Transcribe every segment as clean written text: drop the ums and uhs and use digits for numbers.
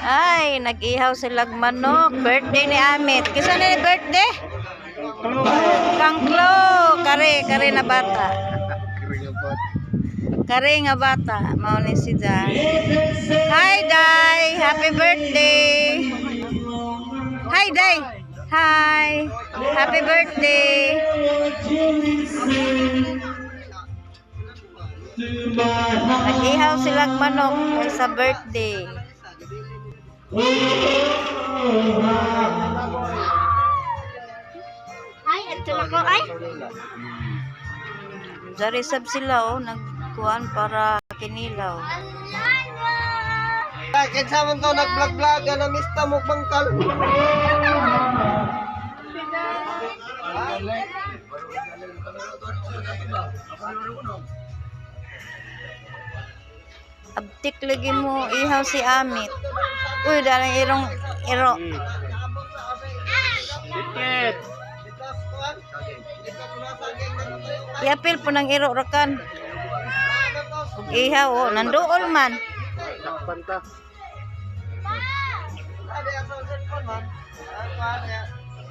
Ay, nag-ihaw silang manok. Birthday ni Amit. Kisa na ni birthday? Kangklo. Kare na bata. Kare nga bata. Mao ni si Jai. Hi, Dai. Happy birthday. Hi, Dai. Hi. Happy birthday. Nag-ihaw silang manok ay sa birthday. Ay, ito na ko ay. Jarisab sila nagkuhan para kinilaw. Kinsa man to nag-vlog-vlog na mista mo bangkal. Abtik lagi mo ihaw si Amit. Uy, dalang iro. Iapil po ng iro rakan. Ug ihaw nanduol man. Panta.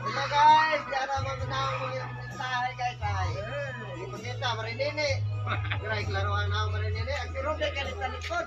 Ito guys, diara mo na mo mensahe guys ay. Ipakita marinini. Kira iklaruan na marinini. Ang tiro kay likod.